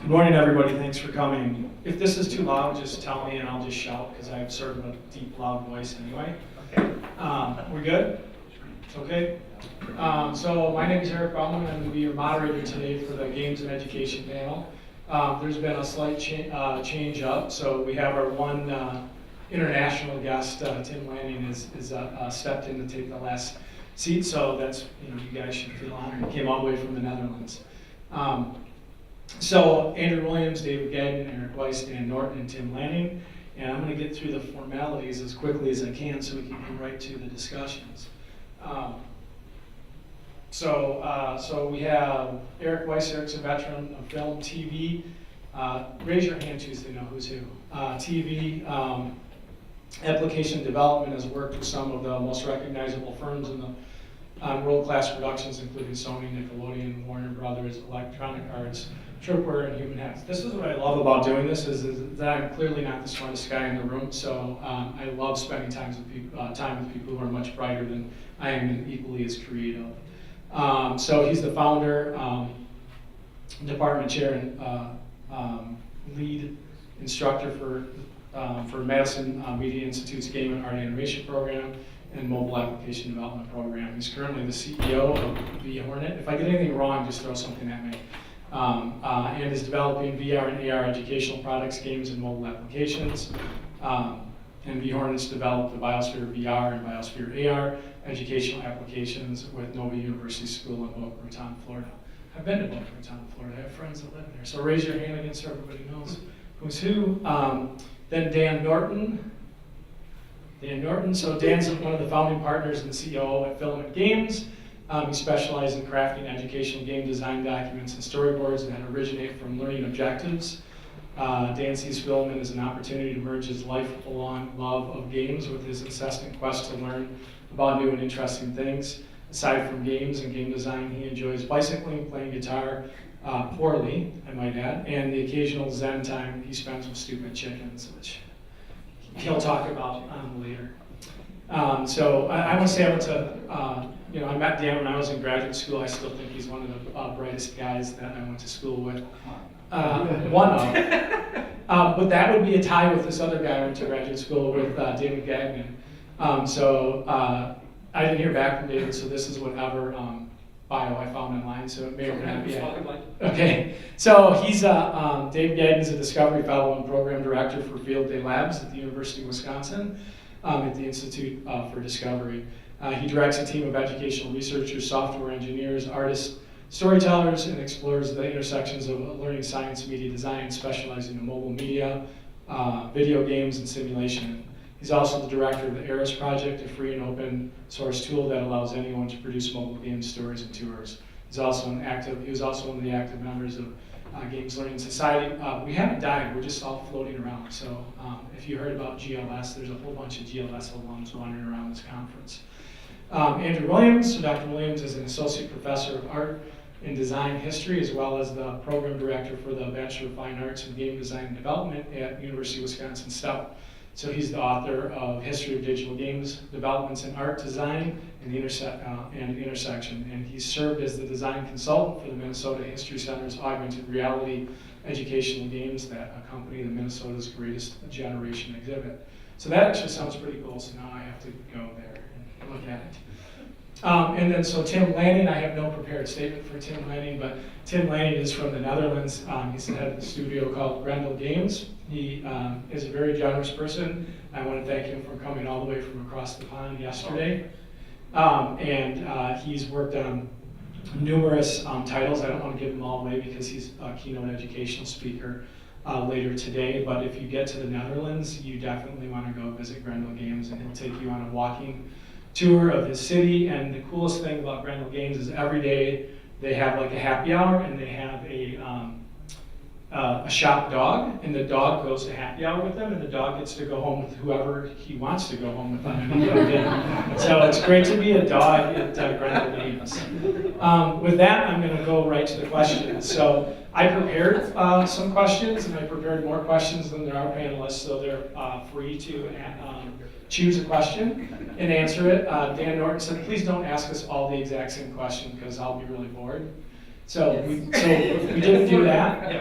Good morning, everybody. Thanks for coming. If this is too loud, just tell me and I'll just shout because I have sort of a deep, loud voice anyway. Okay. We're good? It's okay? So my name is Bauman. I'm going to be your moderator today for the Games and Education panel. There's been a slight change up. So we have our one international guest, Tim Lanning, is stepped in to take the last seat. So that's, you guys should feel honored. He came all the way from the Netherlands. So Andrew Williams, David Gagnon, Eric Weiss, Dan Norton, and Tim Lanning. And I'm going to get through the formalities as quickly as I can so we can get right to the discussions. So we have Eric Weiss. Eric's a veteran of film, TV. Raise your hand, Tuesday, know who's who. TV, application development, has worked with some of the most recognizable firms in the world-class productions, including Sony, Nickelodeon, Warner Brothers, Electronic Arts, Tripwire, and Human Heads. This is what I love about doing this, is that I'm clearly not the smartest guy in the room, so I love spending time with people who are much brighter than I am and equally as creative. So he's the founder, department chair, and lead instructor for Madison Media Institute's Game and Art Animation Program and Mobile Application Development Program. He's currently the CEO of vHornet. If I get anything wrong, just throw something at me. And is developing VR and AR educational products, games, and mobile applications. And vHornet's developed the Biosphere VR and Biosphere AR educational applications with Nova University School in Boca Raton, Florida. I've been to Boca Raton, Florida. I have friends that live there. So raise your hand again so everybody knows who's who. Then Dan Norton. So Dan's one of the founding partners and CEO at Filament Games. He specializes in crafting educational game design documents and storyboards that originate from learning objectives. Dan sees Filament as an opportunity to merge his lifelong love of games with his incessant quest to learn about new and interesting things. Aside from games and game design, he enjoys bicycling, playing guitar, poorly, I might add, and the occasional Zen time he spends with stupid chickens, which he'll talk about later. So I want to say I went to, I met Dan when I was in graduate school. I still think he's one of the brightest guys that I went to school with. One of. But that would be a tie with this other guy I went to graduate school with, David Gagnon. I didn't hear back from David, so this is whatever bio I found online, so it may or may not be. Okay, so he's Dave Gagnon is a Discovery Fellow and Program Director for Field Day Labs at the University of Wisconsin at the Institute for Discovery. He directs a team of educational researchers, software engineers, artists, storytellers, and explores the intersections of learning science, media design, specializing in mobile media, video games, and simulation. He's also the director of the ERAS project, a free and open source tool that allows anyone to produce mobile game stories and tours. He was also one of the active members of Games Learning Society. We haven't died, we're just all floating around. So if you heard about GLS, there's a whole bunch of GLS alums wandering around this conference. Andrew Williams, so Dr. Williams is an associate professor of art and design history, as well as the program director for the Bachelor of Fine Arts in Game Design and Development at University of Wisconsin-Stout. So he's the author of History of Digital Games, Developments in Art Design and the Intersection. And he served as the design consultant for the Minnesota History Center's augmented reality educational games that accompany the Minnesota's Greatest Generation exhibit. So that actually sounds pretty cool, so now I have to go there and look at it. And then so Tim Lanning, I have no prepared statement for Tim Lanning, but Tim Lanning is from the Netherlands. He's the head of the studio called Grendel Games. He is a very generous person. I want to thank him for coming all the way from across the pond yesterday. And he's worked on numerous titles. I don't want to give them all away because he's a keynote educational speaker later today. But if you get to the Netherlands, you definitely want to go visit Grendel Games, and he'll take you on a walking tour of his city. And the coolest thing about Grendel Games is every day they have like a happy hour, and they have a shop dog, and the dog goes to happy hour with them, and the dog gets to go home with whoever he wants to go home with on any given day. So it's great to be a dog at Grendel Games. With that, I'm going to go right to the questions. So I prepared some questions, and I prepared more questions than there are panelists, so they're free to choose a question and answer it. Dan Norton said, please don't ask us all the exact same question because I'll be really bored. So we didn't do that.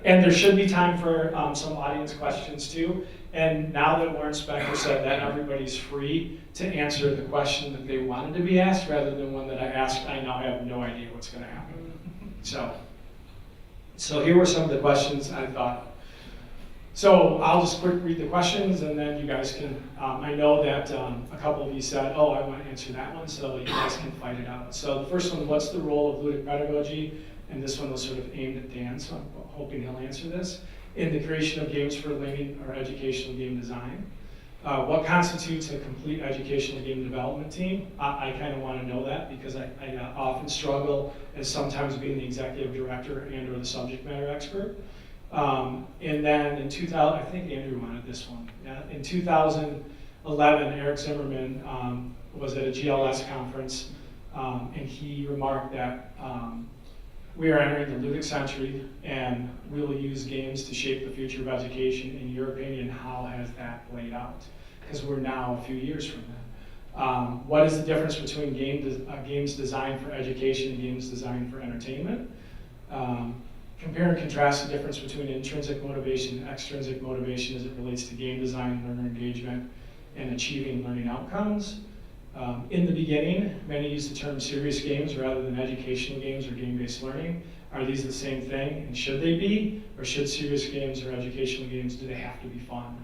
And there should be time for some audience questions too. And now that Warren Spector said that, everybody's free to answer the question that they wanted to be asked rather than one that I asked. I now have no idea what's going to happen. So here were some of the questions I thought. So I'll just quick read the questions and then you guys can, I know that a couple of you said, oh, I want to answer that one, so you guys can fight it out. So the first one, what's the role of ludic pedagogy? And this one was sort of aimed at Dan, so I'm hoping he'll answer this. In the creation of games for learning or educational game design. What constitutes a complete educational game development team? I kind of want to know that because I often struggle as sometimes being the executive director and or the subject matter expert. And then in 2000, I think Andrew wanted this one. Yeah, in 2011, Eric Zimmerman was at a GLS conference and he remarked that we are entering the ludic century and we will use games to shape the future of education. In your opinion, how has that played out? Because we're now a few years from that. What is the difference between games designed for education and games designed for entertainment? Compare and contrast the difference between intrinsic motivation and extrinsic motivation as it relates to game design, learner engagement, and achieving learning outcomes. In the beginning, many use the term serious games rather than educational games or game-based learning. Are these the same thing, and should they be? Or should serious games or educational games, do they have to be fun?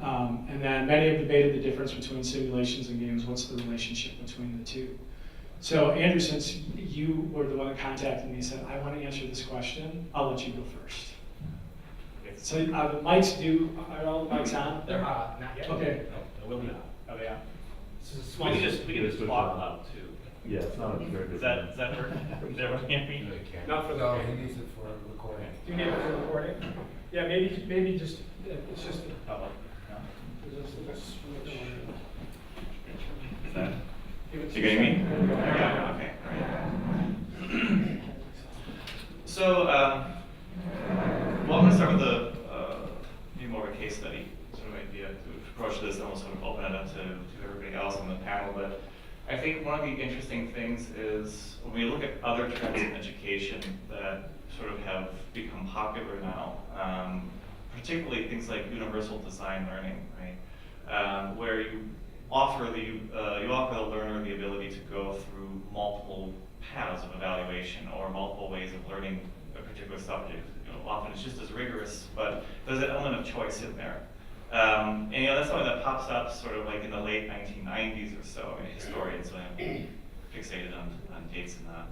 And then many have debated the difference between simulations and games. What's the relationship between the two? So Andrew, since you were the one that contacted me and said, I want to answer this question, I'll let you go first. So the mics are all the mics on? They're hot, not yet. Okay. No, they will be hot. Oh, yeah. We can just talk loud too. Yeah, it's not a very good. Does that work? Does everyone hear me? Not for the, he needs it for recording. Do you need it for recording? Yeah, maybe just, it's just. Oh, no. Is that? You getting me? Yeah, okay. All right. So, well, I'm going to start with maybe more of a case study sort of idea to approach this, and we'll sort of open it up to everybody else on the panel. But I think one of the interesting things is when we look at other trends in education that sort of have become popular now, particularly things like universal design learning, right? Where you offer the learner the ability to go through multiple paths of evaluation or multiple ways of learning a particular subject. Often it's just as rigorous, but there's an element of choice in there. And that's something that pops up sort of like in the late 1990s or so. I mean, historians are fixated on dates and that.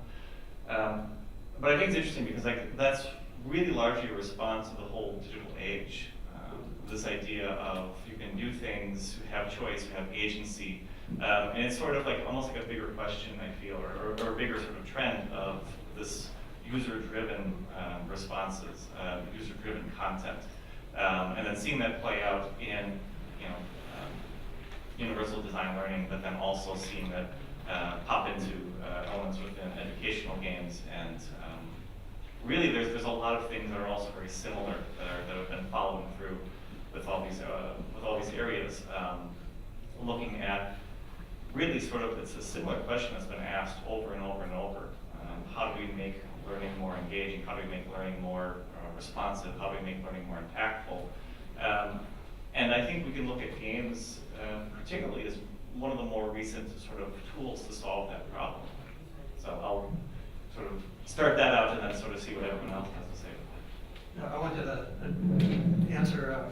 But I think it's interesting because that's really largely a response to the whole digital age. This idea of you can do things, you have choice, you have agency, and it's sort of like almost like a bigger question, I feel, or a bigger sort of trend of this user-driven responses, user-driven content, and then seeing that play out in universal design learning, but then also seeing that pop into elements within educational games, and really there's a lot of things that are also very similar that have been following through with all these areas, looking at really sort of, it's a similar question that's been asked over and over and over. How do we make learning more engaging? How do we make learning more responsive? How do we make learning more impactful? And I think we can look at games particularly as one of the more recent sort of tools to solve that problem. So I'll sort of start that out and then sort of see what everyone else has to say. I wanted to answer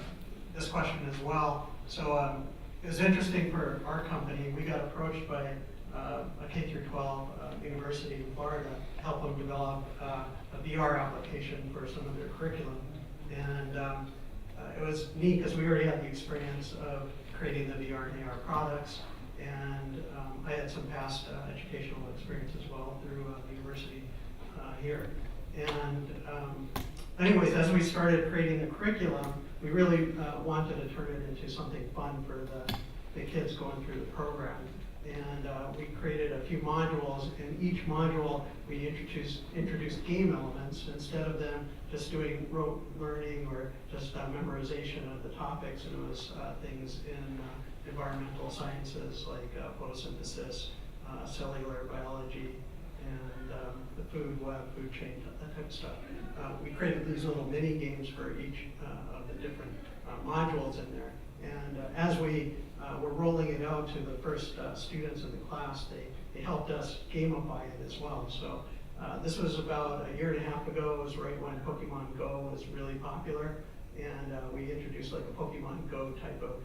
this question as well. So it was interesting for our company. We got approached by a K-12 university in Florida to help them develop a VR application for some of their curriculum. And it was neat because we already had the experience of creating the VR and AR products. And I had some past educational experience as well through the university here. And anyways, as we started creating the curriculum, we really wanted to turn it into something fun for the kids going through the program. And we created a few modules. In each module, we introduced game elements instead of them just doing rote learning or just memorization of the topics. And it was things in environmental sciences like photosynthesis, cellular biology, and the food web, food chain, that type of stuff. We created these little mini games for each of the different modules in there. And as we were rolling it out to the first students in the class, they helped us gamify it as well. So this was about a year and a half ago. It was right when Pokemon Go was really popular. And we introduced like a Pokemon Go type of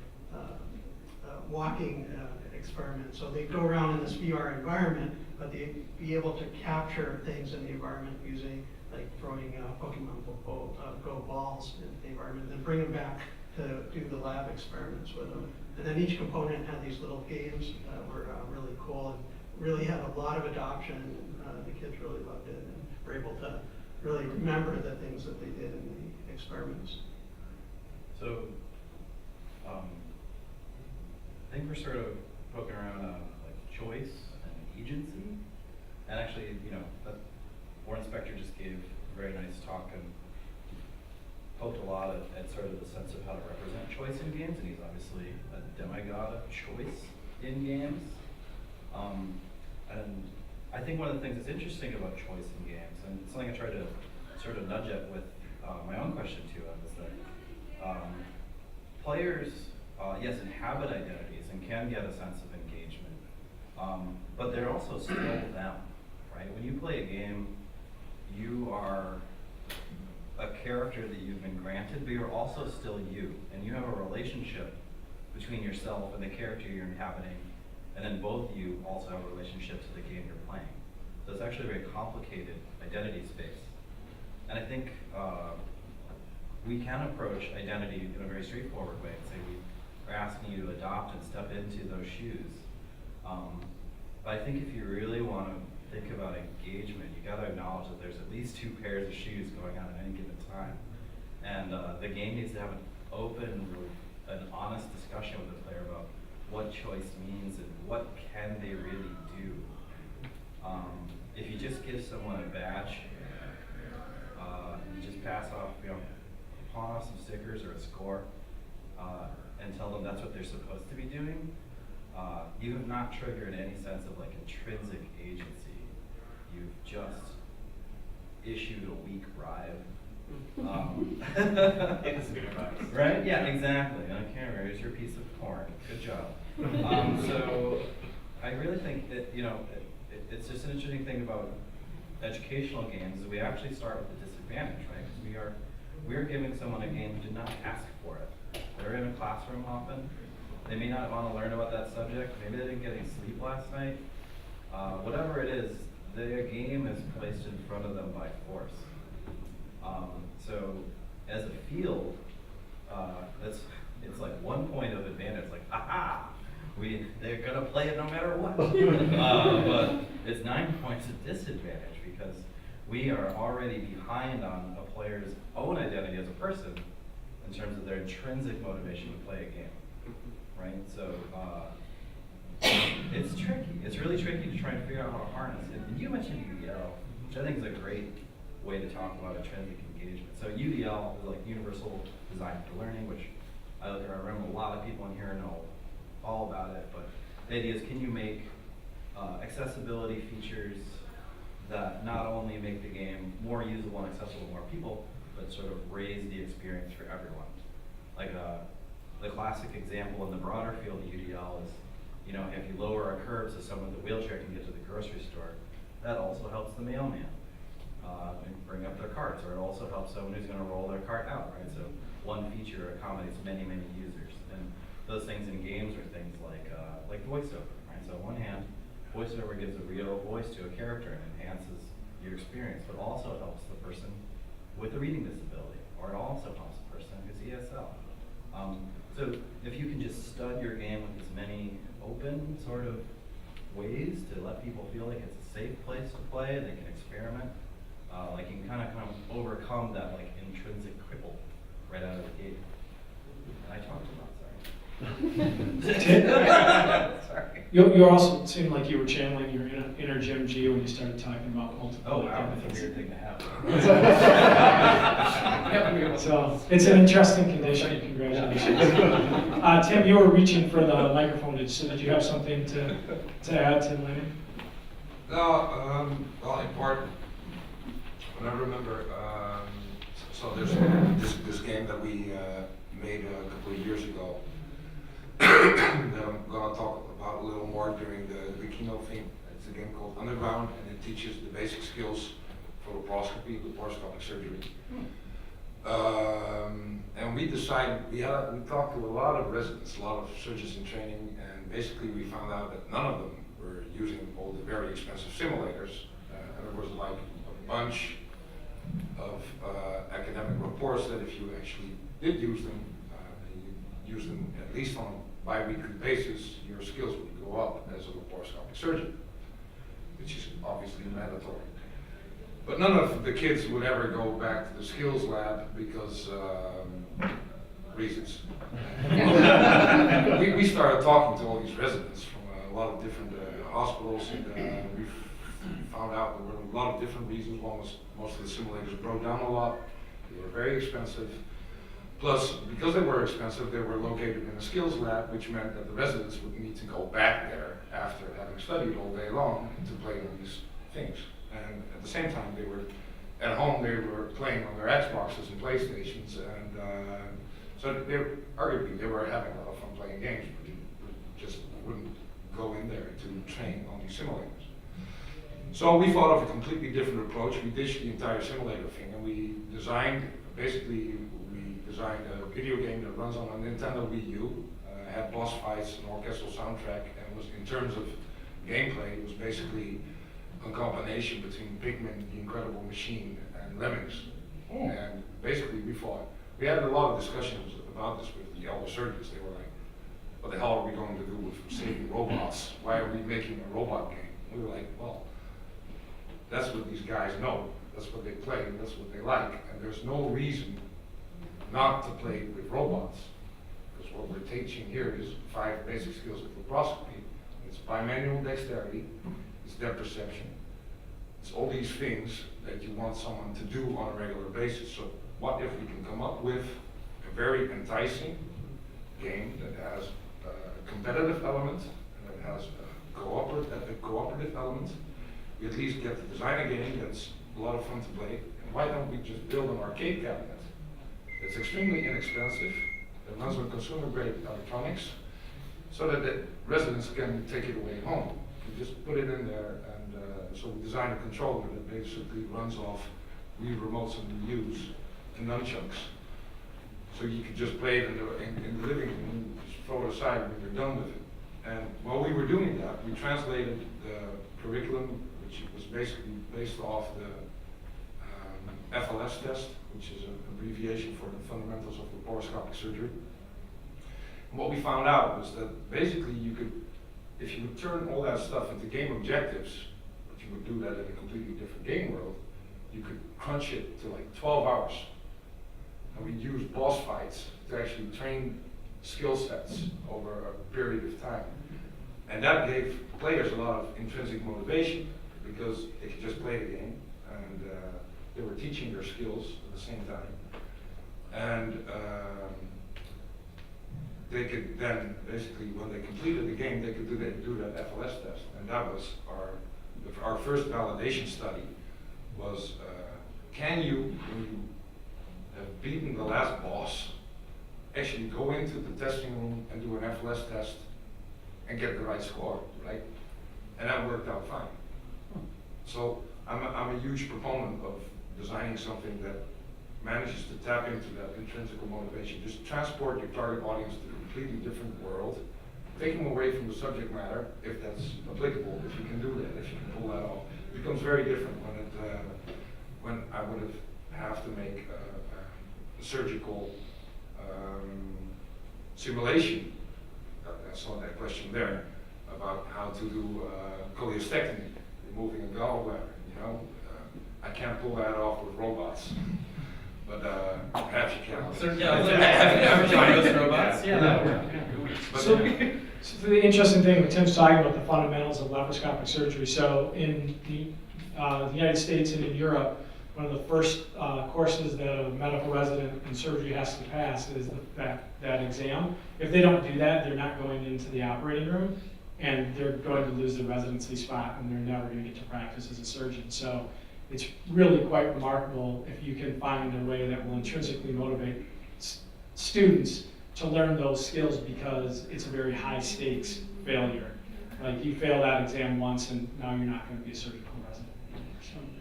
walking experiment. So they go around in this VR environment, but they'd be able to capture things in the environment using like throwing Pokemon Go balls in the environment, and then bring them back to do the lab experiments with them. And then each component had these little games that were really cool and really had a lot of adoption. The kids really loved it and were able to really remember the things that they did in the experiments. So, I think we're sort of poking around on like choice and agency. And actually, you know, Warren Spector just gave a very nice talk and poked a lot at sort of the sense of how to represent choice in games, and he's obviously a demigod of choice in games. And I think one of the things that's interesting about choice in games, and something I tried to sort of nudge at with my own question to him, is that players, yes, inhabit identities and can get a sense of engagement, but they're also still them, right? When you play a game, you are a character that you've been granted, but you're also still you, and you have a relationship between yourself and the character you're inhabiting, and then both of you also have a relationship to the game you're playing. So it's actually a very complicated identity space. And I think we can approach identity in a very straightforward way and say we are asking you to adopt and step into those shoes. But I think if you really want to think about engagement, you got to acknowledge that there's at least 2 pairs of shoes going on at any given time. And the game needs to have an open, an honest discussion with the player about what choice means and what can they really do. If you just give someone a badge, you just pass off, pawn off some stickers or a score, and tell them that's what they're supposed to be doing, you have not triggered any sense of like intrinsic agency. You've just issued a weak bribe. It's good advice. Right? Yeah, exactly. Okay, here's your piece of corn. Good job. So I really think that, it's just an interesting thing about educational games is we actually start with a disadvantage, right? Because we are giving someone a game who did not ask for it. They're in a classroom often. They may not want to learn about that subject. Maybe they didn't get any sleep last night. Whatever it is, their game is placed in front of them by force. So as a field, it's like 1 point of advantage, like, aha! They're gonna play it no matter what. But it's 9 points of disadvantage because we are already behind on a player's own identity as a person in terms of their intrinsic motivation to play a game, right? So it's tricky. It's really tricky to try and figure out how to harness it. And you mentioned UDL, which I think is a great way to talk about intrinsic engagement. So UDL is like Universal Design for Learning, which I remember a lot of people in here know all about it, but the idea is, can you make accessibility features that not only make the game more usable and accessible to more people, but sort of raise the experience for everyone. Like the classic example in the broader field of UDL is, if you lower a curb so someone with a wheelchair can get to the grocery store, that also helps the mailman bring up their carts, or it also helps someone who's going to roll their cart out, right? So one feature accommodates many, many users. And those things in games are things like voiceover, right? So on one hand, voiceover gives a real voice to a character and enhances your experience, but also helps the person with a reading disability, or it also helps the person who's ESL. So if you can just stud your game with as many open sort of ways to let people feel like it's a safe place to play, they can experiment, like you can kind of overcome that like intrinsic cripple right out of the gate. And I talked about, sorry. Sorry. You also seemed like you were channeling your inner Jim G when you started talking about multiple. Oh wow, that's a weird thing to have. So it's an interesting condition. Congratulations. Tim, you were reaching for the microphone. So did you have something to add to Lenny? No, well, in part, when I remember, so there's this game that we made a couple of years ago that I'm gonna talk about a little more during the keynote thing. It's a game called Underground, and it teaches the basic skills for laparoscopy, laparoscopic surgery. And we decided, we talked to a lot of residents, a lot of surgeons in training, and basically we found out that none of them were using all the very expensive simulators. And there was like a bunch of academic reports that if you actually did use them, and you use them at least on a bi-weekly basis, your skills would go up as a laparoscopic surgeon, which is obviously mandatory. But none of the kids would ever go back to the skills lab because reasons. we started talking to all these residents from a lot of different hospitals, and we found out there were a lot of different reasons. One was most of the simulators broke down a lot. They were very expensive. Plus, because they were expensive, they were located in a skills lab, which meant that the residents would need to go back there after having studied all day long to play on these things. And at the same time, they were at home. They were playing on their Xboxes and PlayStations, and so arguably they were having a lot of fun playing games, but you just wouldn't go in there to train on these simulators. So we thought of a completely different approach. We ditched the entire simulator thing, and we designed a video game that runs on a Nintendo Wii U, had boss fights, an orchestral soundtrack, and was, in terms of gameplay, it was basically a combination between Pikmin, The Incredible Machine, and Lemmings. And basically we had a lot of discussions about this with the elder surgeons. They were like, what the hell are we going to do with saving robots? Why are we making a robot game? We were like, well, that's what these guys know. That's what they play, that's what they like, and there's no reason not to play with robots. Because what we're teaching here is 5 basic skills of laparoscopy. It's bimanual dexterity, it's depth perception, it's all these things that you want someone to do on a regular basis. So what if we can come up with a very enticing game that has a competitive element, and that has a cooperative element. We at least get to design a game that's a lot of fun to play. And why don't we just build an arcade cabinet? It's extremely inexpensive, it runs on consumer-grade electronics, so that the residents can take it away home. You just put it in there, and so we designed a controller that basically runs off Wii remotes and Wii U's and nunchucks. So you could just play it in the living room, just throw it aside when you're done with it. And while we were doing that, we translated the curriculum, which was basically based off the FLS test, which is an abbreviation for the fundamentals of laparoscopic surgery. And what we found out was that basically you could, if you would turn all that stuff into game objectives, but you would do that in a completely different game world, you could crunch it to like 12 hours. And we used boss fights to actually train skill sets over a period of time. And that gave players a lot of intrinsic motivation because they could just play the game, and they were teaching their skills at the same time. And they could then, basically, when they completed the game, they could do that FLS test. And that was our first validation study was, can you, when you have beaten the last boss, actually go into the testing room and do an FLS test and get the right score, right? And that worked out fine. So I'm a huge proponent of designing something that manages to tap into that intrinsic motivation. Just transport your target audience to a completely different world, take them away from the subject matter, if that's applicable, if you can do that, if you can pull that off. It becomes very different when I would have to make a surgical simulation. I saw that question there about how to do cholecystectomy, removing a gallbladder. You know, I can't pull that off with robots, but perhaps you can. So, have you tried those robots? Yeah. So the interesting thing, Tim's talking about the fundamentals of laparoscopic surgery. So in the United States and in Europe, one of the first courses that a medical resident in surgery has to pass is that exam. If they don't do that, they're not going into the operating room. and they're going to lose their residency spot, and they're never going to get to practice as a surgeon. So it's really quite remarkable if you can find a way that will intrinsically motivate students to learn those skills, because it's a very high stakes failure. Like, you fail that exam once and now you're not going to be a surgical resident anymore.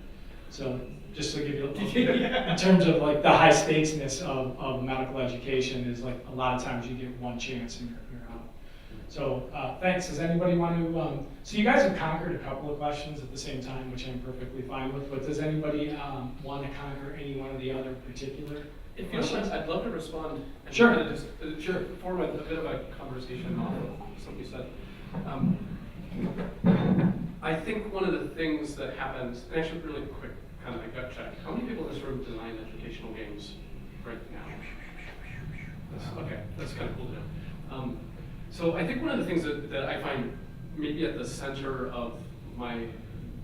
So just to give you in terms of like the high stakesness of medical education is like a lot of times you get one chance and you're out. So thanks. Does anybody want to, so you guys have conquered a couple of questions at the same time, which I'm perfectly fine with, but does anybody want to conquer any one or the other particular? If you don't mind, I'd love to respond. And Sure. kind of just, sure. Form a bit of a conversation off of something you said. I think one of the things that happens, and actually really quick, kind of a gut check. How many people in this room design educational games right now? Okay, that's kind of cool to know. So I think one of the things that I find maybe at the center of my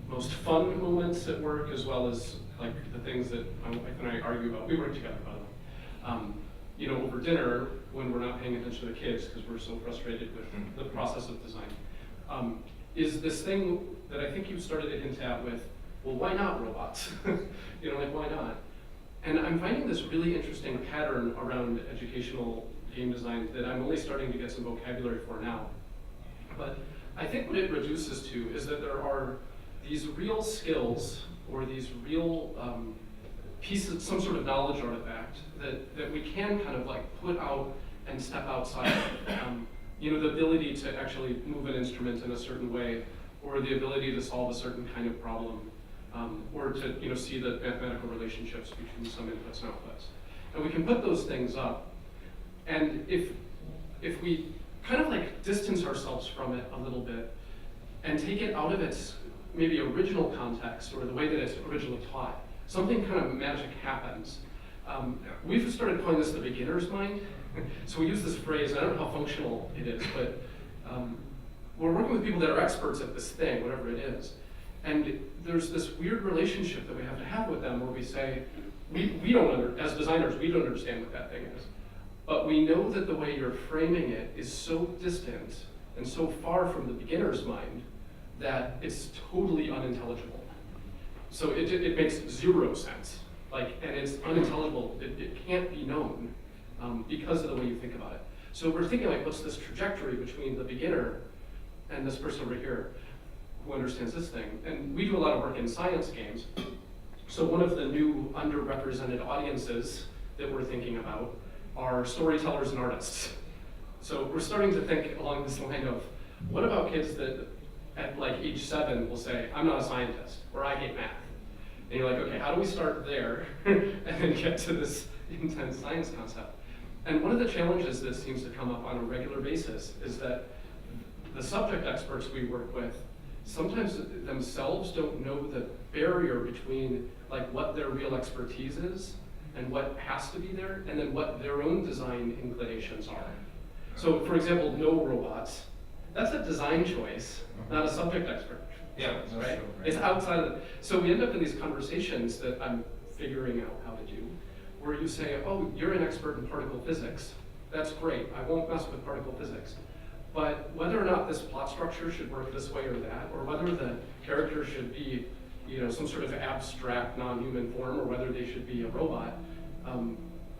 most fun moments at work, as well as like the things that my wife and I argue about, we work together, by the way. You know, over dinner, when we're not paying attention to the kids because we're so frustrated with the process of design, is this thing that I think you started to hint at with, well, why not robots? You know, like, why not? And I'm finding this really interesting pattern around educational game design that I'm only starting to get some vocabulary for now. But I think what it reduces to is that there are these real skills or these real pieces, some sort of knowledge artifact that we can kind of like put out and step outside of. You know, the ability to actually move an instrument in a certain way, or the ability to solve a certain kind of problem, or to, you know, see the mathematical relationships between some inputs and outputs. And we can put those things up, and if we kind of like distance ourselves from it a little bit and take it out of its maybe original context or the way that it's originally taught, something kind of magic happens. We've started calling this the beginner's mind. So we use this phrase, and I don't know how functional it is, but we're working with people that are experts at this thing, whatever it is. And there's this weird relationship that we have with them where we say, we don't as designers, we don't understand what that thing is. But we know that the way you're framing it is so distant and so far from the beginner's mind that it's totally unintelligible. So it makes zero sense. Like, and it's unintelligible, it can't be known because of the way you think about it. So we're thinking like, what's this trajectory between the beginner and this person over here who understands this thing? And we do a lot of work in science games. So one of the new underrepresented audiences that we're thinking about are storytellers and artists. So we're starting to think along this line of, what about kids that at like age 7 will say, I'm not a scientist, or I hate math. And you're like, okay, how do we start there and then get to this intense science concept? And one of the challenges that seems to come up on a regular basis is that the subject experts we work with sometimes themselves don't know the barrier between like what their real expertise is and what has to be there, and then what their own design inclinations are. So for example, no robots, that's a design choice, not a subject expert. Yeah, Right? right. It's outside of it. So we end up in these conversations that I'm figuring out how to do, where you say, oh, you're an expert in particle physics. That's great, I won't mess with particle physics. But whether or not this plot structure should work this way or that, or whether the character should be, you know, some sort of abstract non-human form, or whether they should be a robot,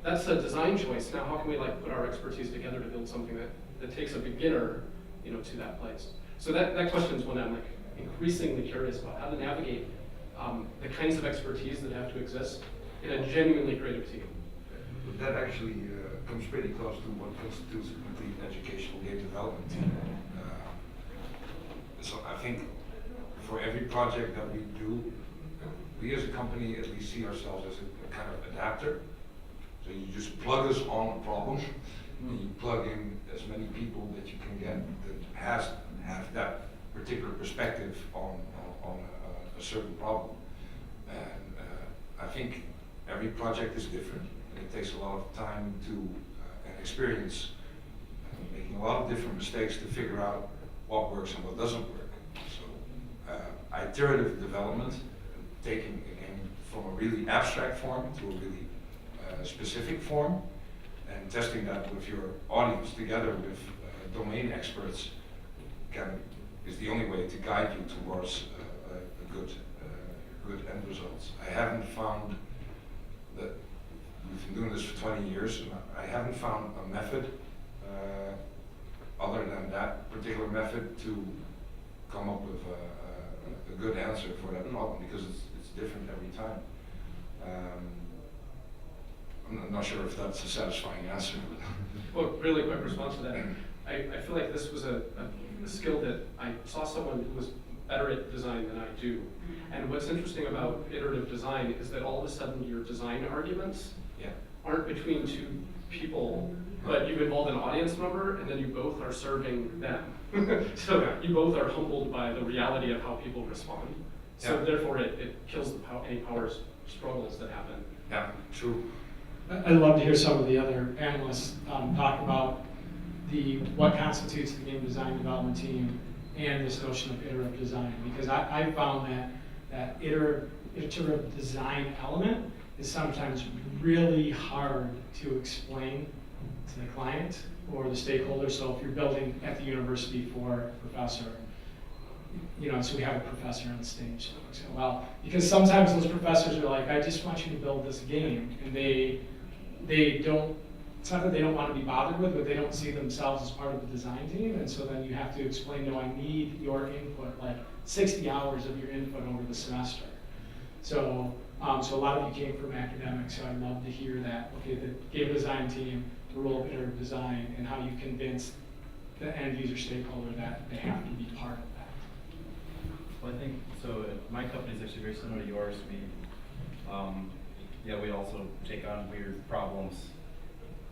that's a design choice. Now, how can we like put our expertise together to build something that takes a beginner, you know, to that place? So that question is one I'm like increasingly curious about, how to navigate the kinds of expertise that have to exist in a genuinely creative team. But that actually comes pretty close to what constitutes a complete educational game development team. So I think for every project that we do, we as a company at least see ourselves as a kind of adapter. So you just plug us on a problem, and you plug in as many people that you can get that have that particular perspective on a certain problem. And I think every project is different, and it takes a lot of time to and experience, making a lot of different mistakes to figure out what works and what doesn't work. So iterative development, taking a game from a really abstract form to a really specific form, and testing that with your audience together with domain experts, is the only way to guide you towards good end results. I haven't found that, we've been doing this for 20 years, and I haven't found a method other than that particular method to come up with a good answer for that problem, because it's different every time. I'm not sure if that's a satisfying answer. Well, really quick response to that. I feel like this was a skill that I saw someone who was better at design than I do. And what's interesting about iterative design is that all of a sudden your design arguments aren't between two people, but you involve an audience member, and then you both are serving them. So you both are humbled by the reality of how people respond. So therefore it kills any power struggles that happen. Yeah, true. I'd love to hear some of the other analysts talk about what constitutes the game design development team and this notion of iterative design, because I found that iterative design element is sometimes really hard to explain to the client or the stakeholder. So if you're building at the university for a professor, so we have a professor on stage. So, well, because sometimes those professors are like, I just want you to build this game, and they don't, it's not that they don't want to be bothered with, but they don't see themselves as part of the design team, and so then you have to explain, no, I need your input, like 60 hours of your input over the semester. So, so a lot of you came from academics, so I'd love to hear that, okay, the game design team, the role of iterative design, and how you convince the end user stakeholder that they have to be part of that. Well, I think, so my company is actually very similar to yours. We also take on weird problems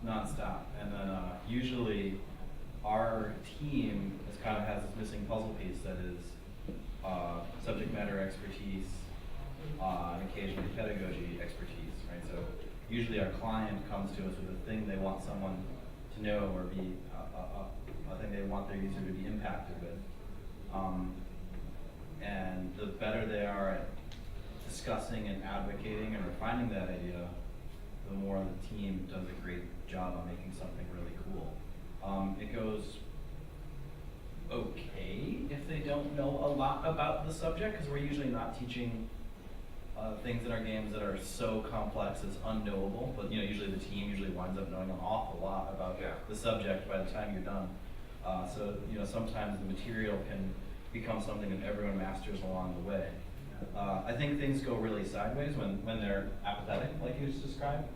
nonstop. And then usually our team has this missing puzzle piece that is subject matter expertise, and occasionally pedagogy expertise, right? So usually our client comes to us with a thing they want someone to know, or be a thing they want their user to be impacted with. And the better they are at discussing and advocating and refining that idea, the more the team does a great job on making something really cool. It goes okay if they don't know a lot about the subject, because we're usually not teaching things in our games that are so complex it's unknowable. But usually the team winds up knowing an awful lot about the subject by the time you're done. So sometimes the material can become something that everyone masters along the way. I think things go really sideways when they're apathetic, like you just described.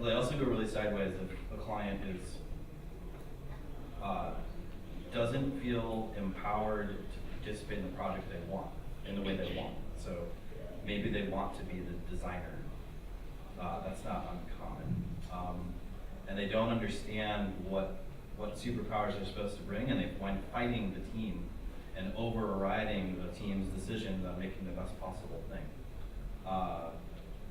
They also go really sideways if a client doesn't feel empowered to participate in the project they want, in the way they want. So maybe they want to be the designer. That's not uncommon. And they don't understand what superpowers they're supposed to bring, and they wind fighting the team and overriding the team's decisions on making the best possible thing.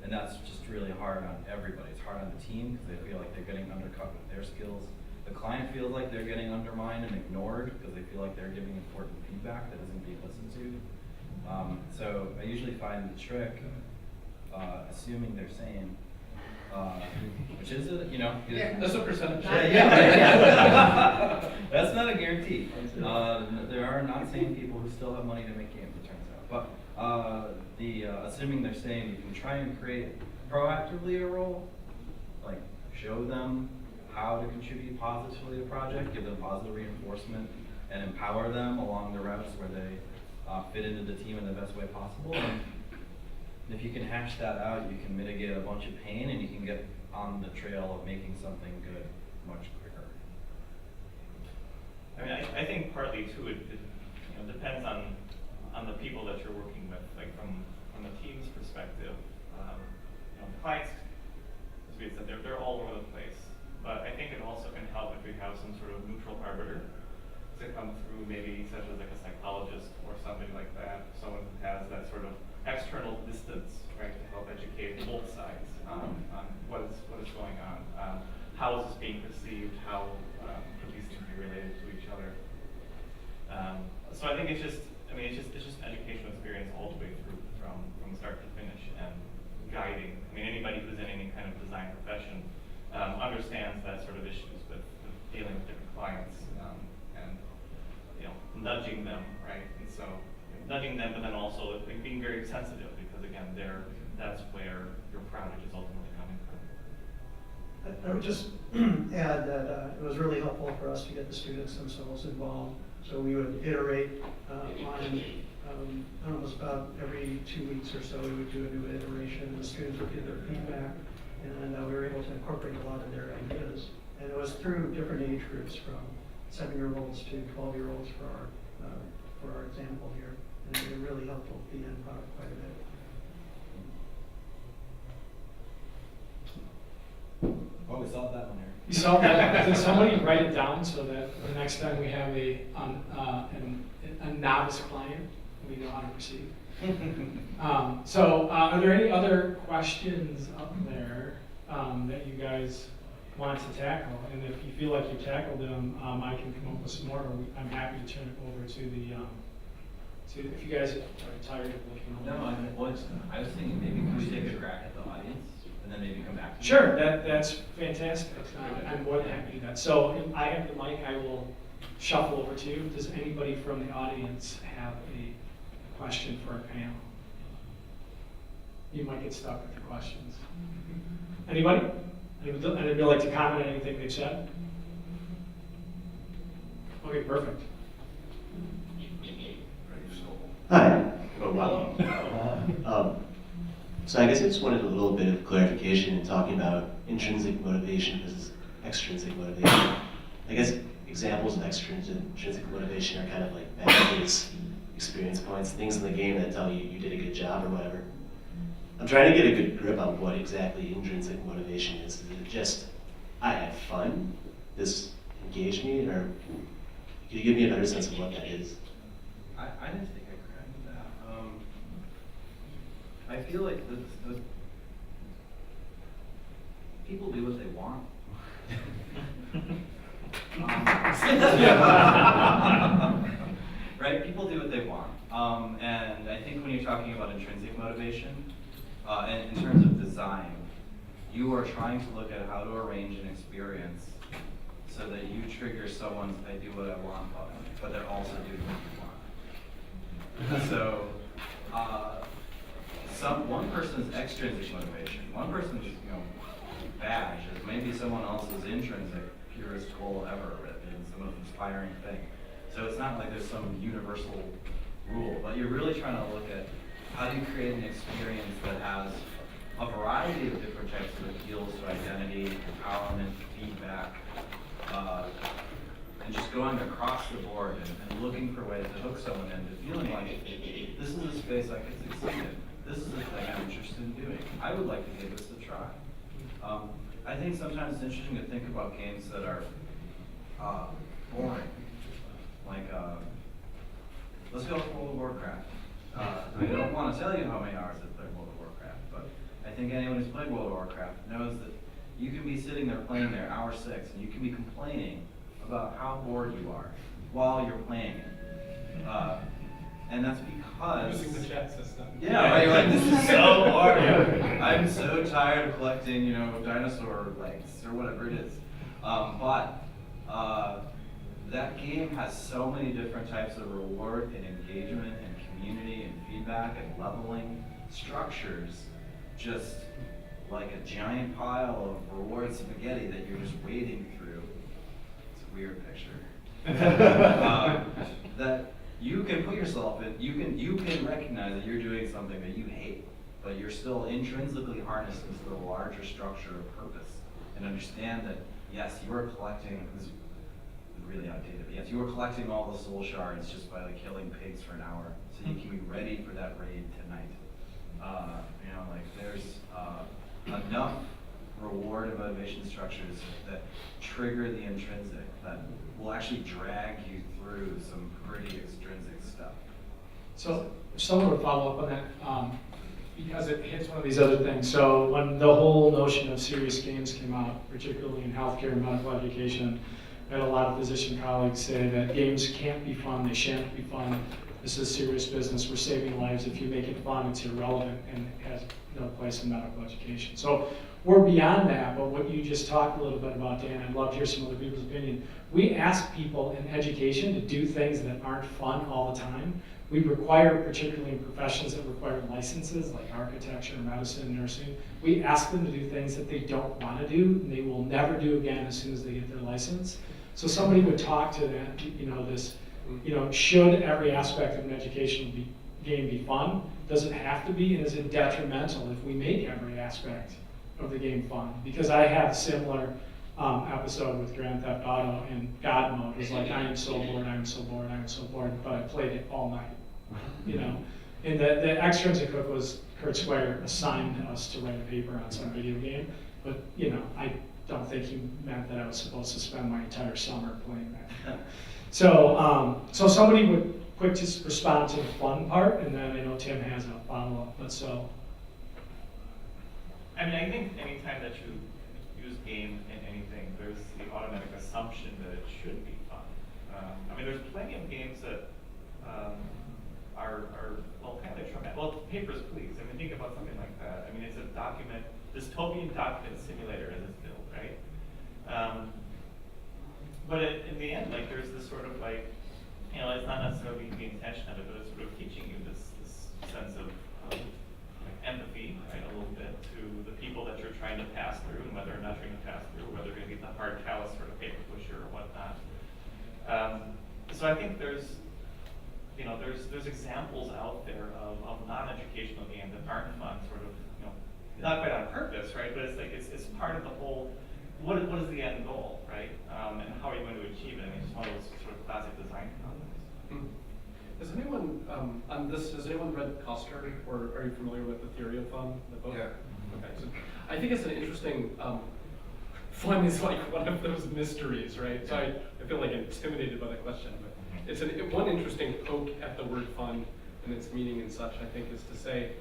And that's just really hard on everybody. It's hard on the team because they feel like they're getting undercut with their skills. The client feels like they're getting undermined and ignored because they feel like they're giving important feedback that isn't being listened to. So I usually find the trick, assuming they're sane, which is That's a percentage. That's not a guarantee. There are not sane people who still have money to make games, it turns out. But assuming they're sane, you can try and create proactively a role, like show them how to contribute positively to a project, give them positive reinforcement, and empower them along the routes where they fit into the team in the best way possible. And if you can hash that out, you can mitigate a bunch of pain, and you can get on the trail of making something good much quicker. I mean, I think partly too, it depends on the people that you're working with. Like from the team's perspective, clients, as we said, they're all over the place. But I think it also can help if we have some sort of neutral arbiter to come through, maybe such as like a psychologist or somebody like that, someone who has that sort of external distance, right, to help educate both sides on what is going on. How is this being perceived? How could these things be related to each other? So I think it's just an educational experience all the way through, from start to finish, and guiding. I mean, anybody who's in any kind of design profession understands that sort of issues with dealing with different clients, and being very sensitive because again, that's where your product is ultimately coming from. I would just add that it was really helpful for us to get the students themselves involved. So we would iterate on, I don't know, it was about every 2 weeks or so, we would do a new iteration, and the students would give their feedback, and we were able to incorporate a lot of their ideas. And it was through different age groups, from 7-year-olds to 12-year-olds for our example here. And it really helped the end product quite a bit. Well, we solved that one here. You saw that? Did somebody write it down so that the next time we have a novice client, we know how to proceed? Are there any other questions up there that you guys want to tackle? And if you feel like you've tackled them, I can come up with some more. I'm happy to turn it over to the, if you guys are tired of looking over. No, I was thinking maybe could we take a crack at the audience and then maybe come back to Sure, that's fantastic. I'm more than happy to do that. So if I have the mic, I will shuffle over to you. Does anybody from the audience have a question for our panel? You might get stuck with the questions. Anybody? Anybody like to comment on anything they've said? Okay, perfect. Hi. Oh, wow. So I guess I just wanted a little bit of clarification in talking about intrinsic motivation versus extrinsic motivation. I guess examples of intrinsic motivation are kind of like benefits, experience points, things in the game that tell you you did a good job or whatever. I'm trying to get a good grip on what exactly intrinsic motivation is. Is it just, I had fun, this engaged me, or could you give me a better sense of what that is? I didn't think I cracked that. I feel like the people do what they want. Right? People do what they want. And I think when you're talking about intrinsic motivation, and in terms of design, you are trying to look at how to arrange an experience so that you trigger someone's I do what I want button, but they're also doing what you want. So, one person's extrinsic motivation, one person's badge is maybe someone else's intrinsic purest goal ever, it's the most inspiring thing. So it's not like there's some universal rule, but you're really trying to look at how do you create an experience that has a variety of different types of appeals to identity, empowerment, feedback, and just going across the board and looking for ways to hook someone into feeling like this is a space I could succeed in. This is the thing I'm interested in doing. I would like to give this a try. I think sometimes it's interesting to think about games that are boring. Like, let's go with World of Warcraft. I don't want to tell you how many hours I've played World of Warcraft, but I think anyone who's played World of Warcraft knows that you can be sitting there playing there hour 6, and you can be complaining about how bored you are while you're playing it. And that's because Using the chat system. yeah, right, you're like, this is so boring. I'm so tired of collecting, dinosaur legs or whatever it is. But that game has so many different types of reward and engagement and community and feedback and leveling structures, just like a giant pile of reward spaghetti that you're just wading through. It's a weird picture. That you can put yourself in, you can recognize that you're doing something that you hate, but you're still intrinsically harnessed into the larger structure of purpose, and understand that yes, you are collecting, this is really outdated, but yes, you are collecting all the soul shards just by killing pigs for an hour, so you can be ready for that raid tonight. There's enough reward and motivation structures that trigger the intrinsic, that will actually drag you through some pretty extrinsic stuff. So if someone would follow up on that, because it hits one of these other things. So when the whole notion of serious games came out, particularly in healthcare and medical education, I had a lot of physician colleagues say that games can't be fun, they shan't be fun. This is serious business, we're saving lives. If you make it fun, it's irrelevant and has no place in medical education. So we're beyond that, but what you just talked a little bit about, Dan, I'd love to hear some other people's opinion. We ask people in education to do things that aren't fun all the time, We require, particularly in professions that require licenses, like architecture, medicine, nursing, we ask them to do things that they don't want to do, and they will never do again as soon as they get their license. So somebody would talk to that, should every aspect of an educational game be fun? Does it have to be, and is it detrimental if we make every aspect of the game fun? Because I had a similar episode with Grand Theft Auto, and God mode was like, I am so bored, I am so bored, I am so bored, but I played it all night. And the extrinsic hook was Kurt Squire assigned us to write a paper on some video game, but I don't think he meant that I was supposed to spend my entire summer playing that. So somebody would quick to respond to the fun part, and then I know Tim has a follow-up, but so. I mean, I think anytime that you use game in anything, there's the automatic assumption that it should be fun. I mean, there's plenty of games that are well, kind of like traumatic. Well, Papers, Please. I mean, think about something like that. I mean, it's a dystopian document simulator as it's built, right? But in the end, like, there's this sort of like, it's not necessarily the intention of it, but it's sort of teaching you this sense of like empathy, right, a little bit to the people that you're trying to pass through, and whether or not you're going to pass through, or whether you're going to be the hard, callous sort of paper pusher or whatnot. So I think there's examples out there of non-educational games that aren't fun, sort of, not quite on purpose, right? But it's like it's part of the whole. What is the end goal, right? And how are you going to achieve it? I mean, it's one of those sort of classic design concepts. Has anyone on this? Has anyone read Koster, or are you familiar with The Theory of Fun, the book? Yeah. Okay. So I think it's an interesting. Fun is like one of those mysteries, right? So I feel like intimidated by the question, but it's one interesting poke at the word fun and its meaning and such. I think is to say,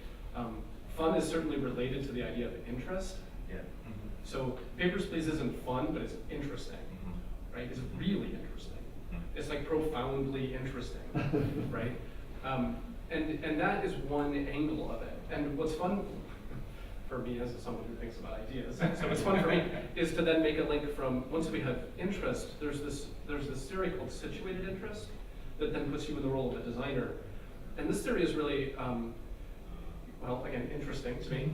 fun is certainly related to the idea of interest. Yeah. So Papers, Please isn't fun, but it's interesting, right? It's really interesting. It's like profoundly interesting, right? And that is one angle of it. And what's fun for me as someone who thinks about ideas, so what's fun for me is to then make a link from, once we have interest, there's this theory called situated interest that then puts you in the role of a designer. And this theory is really, well, again, interesting to me.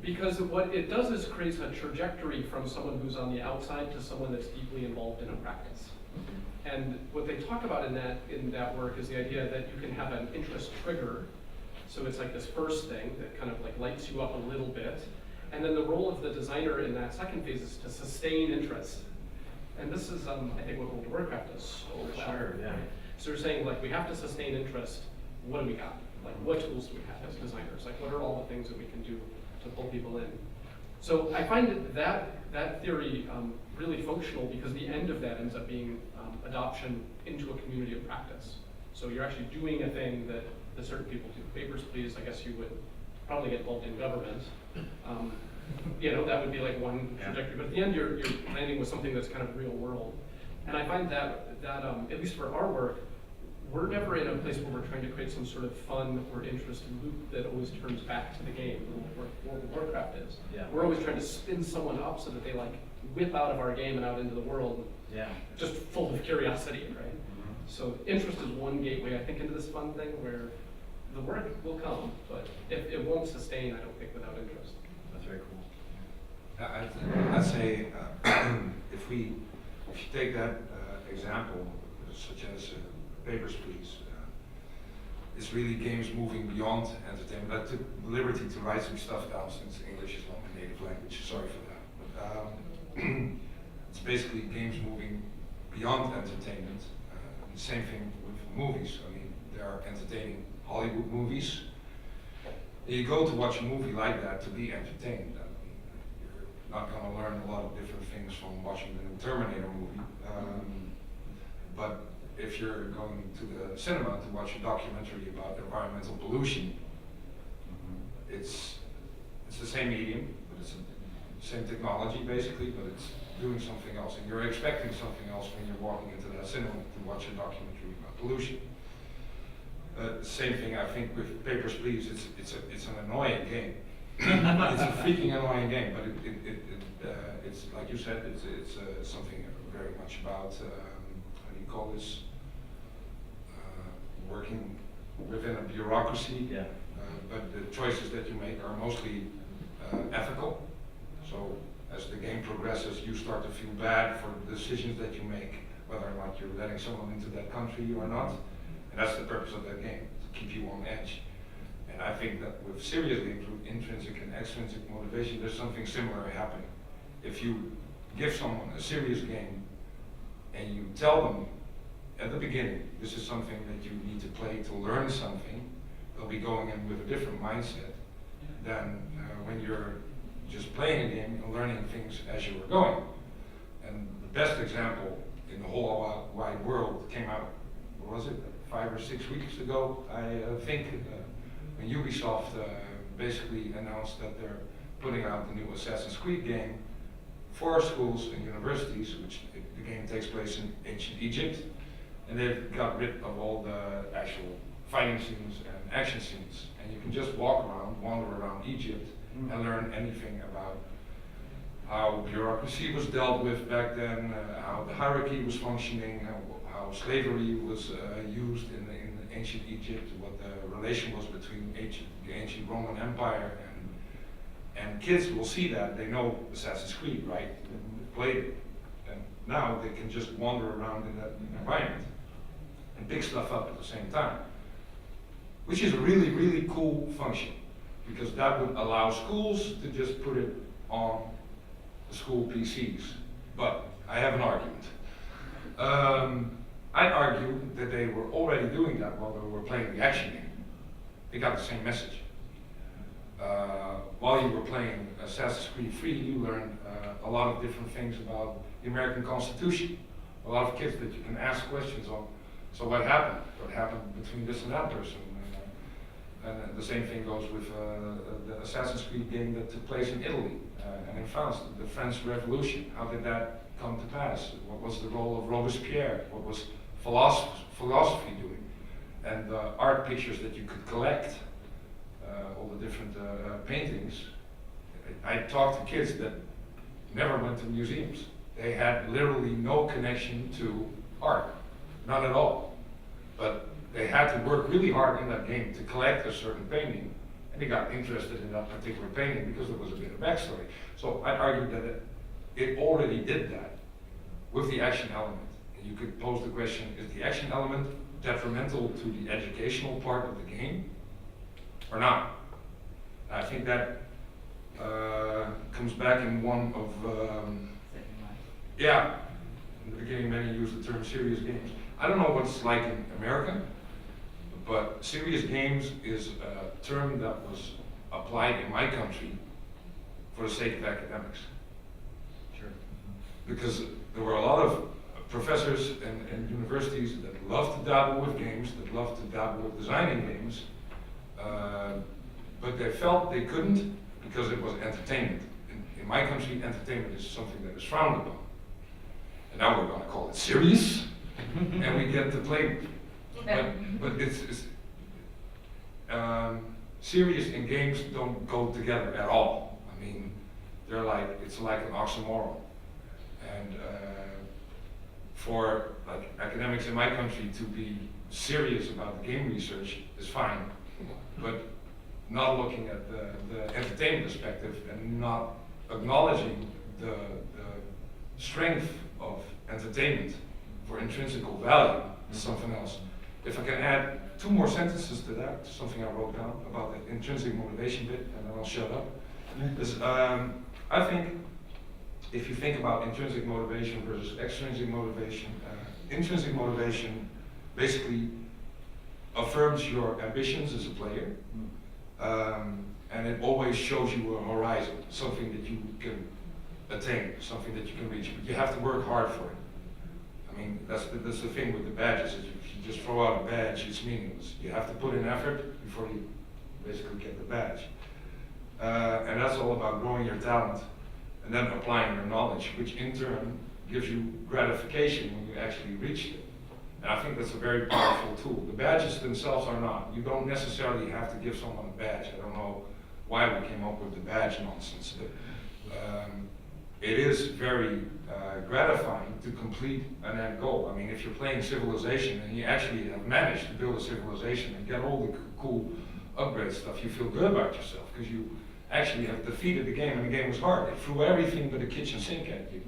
Because what it does is creates a trajectory from someone who's on the outside to someone that's deeply involved in a practice. And what they talk about in that work is the idea that you can have an interest trigger. So it's like this first thing that kind of like lights you up a little bit. And then the role of the designer in that second phase is to sustain interest. And this is, I think, what World of Warcraft does so well. Sure, yeah. So we're saying, like, we have to sustain interest. What do we got? Like, what tools do we have as designers? Like, what are all the things that we can do to pull people in? So I find that theory really functional because the end of that ends up being adoption into a community of practice. So you're actually doing a thing that certain people do. Papers, Please, I guess you would probably get involved in government. That would be like one trajectory. But at the end, you're landing with something that's kind of real world. And I find that at least for our work, we're never in a place where we're trying to create some sort of fun or interest loop that always turns back to the game, where World of Warcraft is. Yeah. We're always trying to spin someone up so that they like whip out of our game and out into the world, just full of curiosity, right? Mm-hmm. So interest is one gateway, I think, into this fun thing where the work will come, but it won't sustain, I don't think, without interest. That's very cool. I'd say if you take that example, such as Papers, Please, it's really games moving beyond entertainment. I took the liberty to write some stuff down since English is not my native language. Sorry for that. But it's basically games moving beyond entertainment. The same thing with movies. I mean, there are entertaining Hollywood movies. You go to watch a movie like that to be entertained. I mean, you're not going to learn a lot of different things from watching the new Terminator movie. But if you're going to the cinema to watch a documentary about environmental pollution, it's the same medium, but it's the same technology basically, but it's doing something else. And you're expecting something else when you're walking into that cinema to watch a documentary about pollution. Same thing, I think, with Papers, Please. It's an annoying game. It's a freaking annoying game, but it's like you said. It's something very much about how do you call this? working within a bureaucracy. Yeah. But the choices that you make are mostly ethical. So as the game progresses, you start to feel bad for the decisions that you make, whether or not you're letting someone into that country or not. And that's the purpose of that game, to keep you on edge. And I think that with serious games, with intrinsic and extrinsic motivation, there's something similar happening. If you give someone a serious game and you tell them at the beginning, this is something that you need to play to learn something, they'll be going in with a different mindset than when you're just playing a game and learning things as you were going. And the best example in the whole wide world came out, what was it, 5 or 6 weeks ago, I think, when Ubisoft basically announced that they're putting out the new Assassin's Creed game for schools and universities, which the game takes place in ancient Egypt, and they've got rid of all the actual fighting scenes and action scenes, and you can just walk around, wander around Egypt, and learn anything about how bureaucracy was dealt with back then, how the hierarchy was functioning, how slavery was used in ancient Egypt, what the relation was between the ancient Roman Empire, and kids will see that. They know Assassin's Creed, right? They played it. And now they can just wander around in that environment and pick stuff up at the same time, which is a really, really cool function, because that would allow schools to just put it on the school PCs. But I have an argument. I'd argue that they were already doing that while they were playing the action game. They got the same message. While you were playing Assassin's Creed 3, you learned a lot of different things about the American Constitution. A lot of kids that you can ask questions on. So what happened? What happened between this and that person? And the same thing goes with the Assassin's Creed game that took place in Italy and in France, the French Revolution. How did that come to pass? What was the role of Robespierre? What was philosophy doing? And the art pictures that you could collect, all the different paintings. I talked to kids that never went to museums. They had literally no connection to art, not at all. But they had to work really hard in that game to collect a certain painting, and they got interested in that particular painting because there was a bit of backstory. So I argued that it already did that with the action element. And you could pose the question, is the action element detrimental to the educational part of the game or not? I think that comes back in one of, yeah, in the beginning many use the term serious games. I don't know what it's like in America, but serious games is a term that was applied in my country for the sake of academics. Sure. Because there were a lot of professors and universities that loved to dabble with games, that loved to dabble with designing games, but they felt they couldn't because it was entertainment. In my country, entertainment is something that is frowned upon. And now we're going to call it serious, and we get to play with it. But it's serious and games don't go together at all. I mean, they're like, it's like an oxymoron. And for like academics in my country to be serious about the game research is fine, but not looking at the entertainment perspective and not acknowledging the strength of entertainment for intrinsical value is something else. If I can add 2 more sentences to that, something I wrote down about the intrinsic motivation bit, and then I'll shut up. Is, I think if you think about intrinsic motivation versus extrinsic motivation, intrinsic motivation basically affirms your ambitions as a player, and it always shows you a horizon, something that you can attain, something that you can reach, but you have to work hard for it. I mean, that's the thing with the badges, is if you just throw out a badge, it's meaningless. You have to put in effort before you basically get the badge. And that's all about growing your talent and then applying your knowledge, which in turn gives you gratification when you actually reach it. And I think that's a very powerful tool. The badges themselves are not. You don't necessarily have to give someone a badge. I don't know why we came up with the badge nonsense. But, it is very gratifying to complete an end goal. I mean, if you're playing Civilization and you actually have managed to build a civilization and get all the cool upgrade stuff, you feel good about yourself because you actually have defeated the game, and the game was hard. It threw everything but a kitchen sink at you.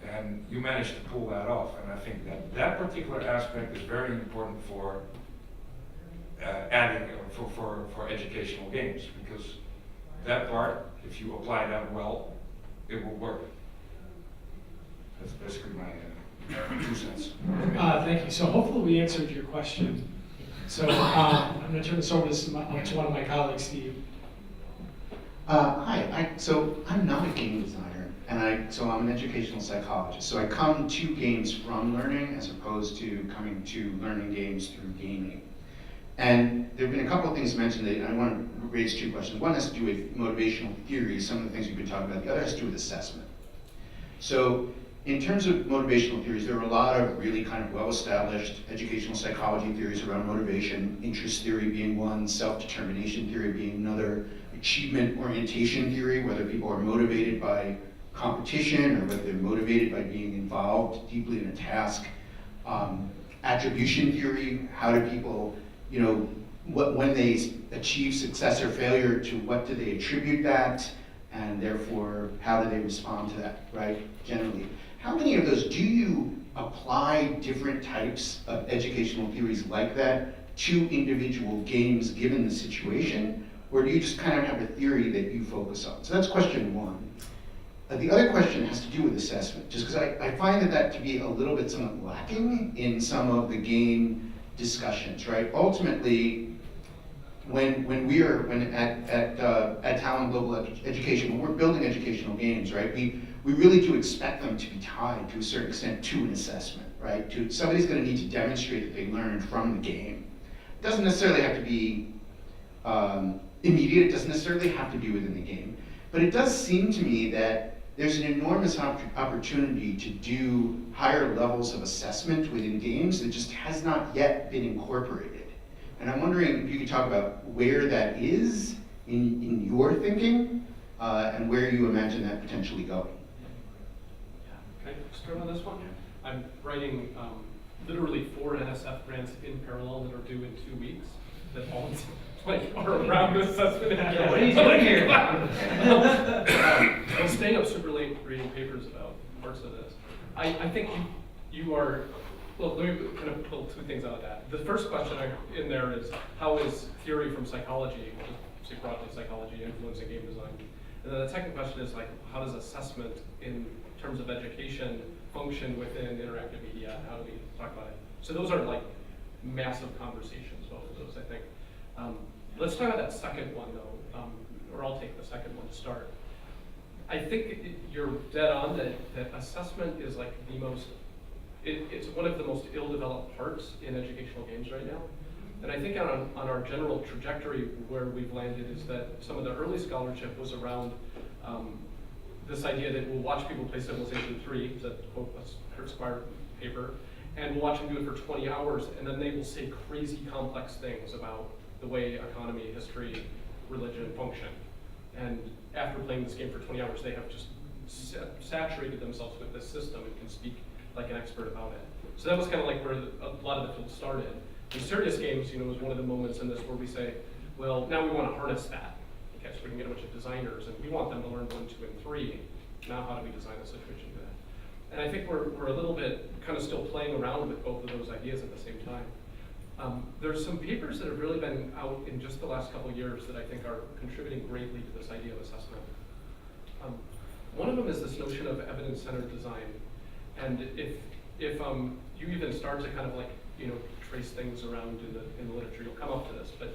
And you managed to pull that off. And I think that that particular aspect is very important for adding, for educational games, because that part, if you apply that well, it will work. That's basically my 2 cents. Thank you. So hopefully we answered your question. So I'm going to turn this over to one of my colleagues, Steve. Hi, so I'm not a game designer, and so I'm an educational psychologist. So I come to games from learning as opposed to coming to learning games through gaming. And there have been a couple of things mentioned that I want to raise 2 questions. One has to do with motivational theory, some of the things you've been talking about. The other has to do with assessment. So in terms of motivational theories, there are a lot of really kind of well-established educational psychology theories around motivation, interest theory being one, self-determination theory being another, achievement orientation theory, whether people are motivated by competition or whether they're motivated by being involved deeply in a task. Attribution theory, how do people, when they achieve success or failure, to what do they attribute that, and therefore how do they respond to that, right, generally. How many of those do you apply different types of educational theories like that to individual games given the situation? Or do you just kind of have a theory that you focus on? So that's question 1. The other question has to do with assessment, just because I find that to be a little bit somewhat lacking in some of the game discussions, right? Ultimately, at Talent Global Education, when we're building educational games, right, we really do expect them to be tied to a certain extent to an assessment, right? Somebody's going to need to demonstrate that they learned from the game. It doesn't necessarily have to be immediate, it doesn't necessarily have to be within the game, but it does seem to me that there's an enormous opportunity to do higher levels of assessment within games that just has not yet been incorporated. And I'm wondering if you could talk about where that is in your thinking and where you imagine that potentially going. Can I start on this one? I'm writing literally 4 NSF grants in parallel that are due in 2 weeks that all are around assessment. Yeah, what are you doing here? I'm staying up super late reading papers about parts of this. I think you are, well, let me kind of pull 2 things out of that. The first question in there is, how is theory from psychology, just broadly psychology, influencing game design? And then the second question is, like, how does assessment in terms of education function within interactive media? How do we talk about it? So those are like massive conversations, both of those, I think. Let's talk about that second one, though, or I'll take the second one to start. I think you're dead on that assessment is like the most, it's one of the most ill-developed parts in educational games right now. And I think on our general trajectory where we've landed is that some of the early scholarship was around this idea that we'll watch people play Civilization 3, it's a quote, a Kurt Squire paper, and we'll watch them do it for 20 hours, and then they will say crazy complex things about the way economy, history, religion function. And after playing this game for 20 hours, they have just saturated themselves with this system and can speak like an expert about it. So that was kind of like where a lot of the field started. In serious games, was one of the moments in this where we say, well, now we want to harness that. Okay, so we can get a bunch of designers, and we want them to learn 1, 2, and 3. Now how do we design a situation for that? And I think we're a little bit kind of still playing around with both of those ideas at the same time. There's some papers that have really been out in just the last couple of years that I think are contributing greatly to this idea of assessment. One of them is this notion of evidence-centered design. And if you even start to kind of like, trace things around in the literature, you'll come up to this. But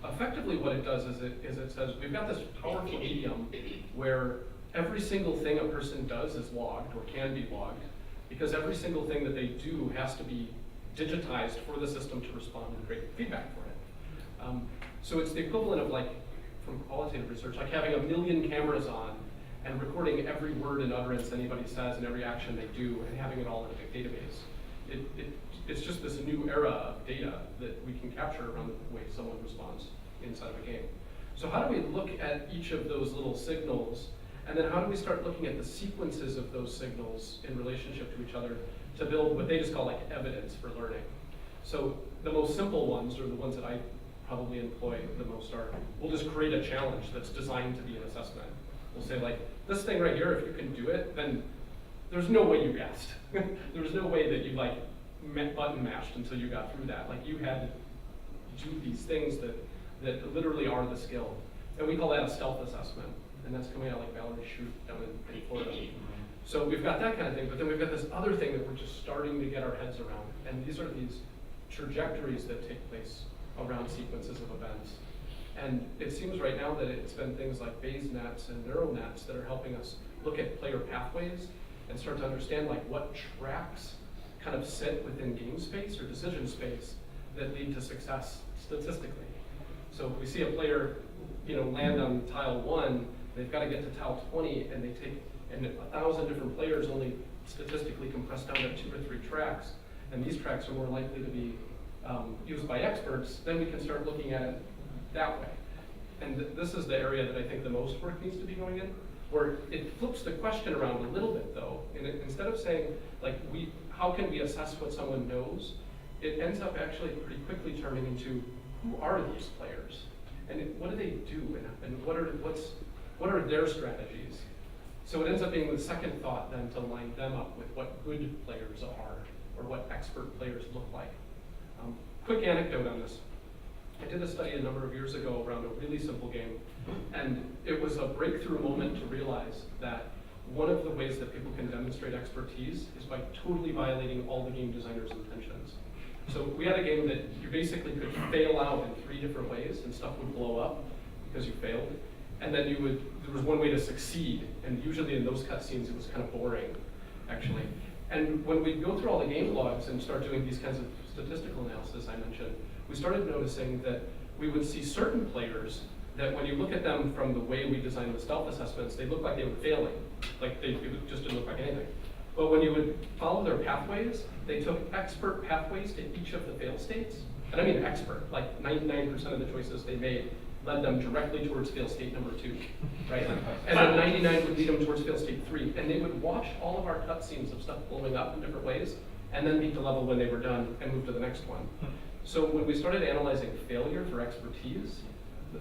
effectively what it does is it says, we've got this powerful medium where every single thing a person does is logged or can be logged, because every single thing that they do has to be digitized for the system to respond and create feedback for it. So it's the equivalent of, like, from qualitative research, like having 1 million cameras on and recording every word and utterance anybody says and every action they do and having it all in a big database. It's just this new era of data that we can capture around the way someone responds inside of a game. So how do we look at each of those little signals And then how do we start looking at the sequences of those signals in relationship to each other to build what they just call like evidence for learning? So the most simple ones, or the ones that I probably employ the most, are we'll just create a challenge that's designed to be an assessment. We'll say like, this thing right here, if you can do it, then there's no way you guessed. There's no way that you like button mashed until you got through that. Like you had to do these things that literally are the skill. And we call that a stealth assessment. And that's coming out like Valerie Shoot down in Florida. So we've got that kind of thing, but then we've got this other thing that we're just starting to get our heads around. And these are these trajectories that take place around sequences of events. And it seems right now that it's been things like Bayes nets and neural nets that are helping us look at player pathways and start to understand like what tracks kind of sit within game space or decision space that lead to success statistically. So if we see a player, land on tile 1, they've got to get to tile 20, and they take, and 1,000 different players only statistically compressed down to 2 or 3 tracks, and these tracks are more likely to be used by experts, then we can start looking at it that way. And this is the area that I think the most work needs to be going in, where it flips the question around a little bit though, and instead of saying, like, how can we assess what someone knows, it ends up actually pretty quickly turning into, who are these players? And what do they do? And what are their strategies? So it ends up being the second thought then to line them up with what good players are, or what expert players look like. Quick anecdote on this. I did a study a number of years ago around a really simple game, and it was a breakthrough moment to realize that one of the ways that people can demonstrate expertise is by totally violating all the game designer's intentions. So we had a game that you basically could fail out in 3 different ways, and stuff would blow up because you failed. And then there was one way to succeed, and usually in those cutscenes it was kind of boring, actually. And when we go through all the game logs and start doing these kinds of statistical analysis I mentioned, we started noticing that we would see certain players that when you look at them from the way we designed the stealth assessments, they looked like they were failing. Like it just didn't look like anything. But when you would follow their pathways, they took expert pathways to each of the fail states. And I mean expert, like 99% of the choices they made led them directly towards fail state number 2, right? And then 99 would lead them towards fail state 3. And they would watch all of our cutscenes of stuff blowing up in different ways, and then beat the level when they were done and move to the next one. So when we started analyzing failure for expertise,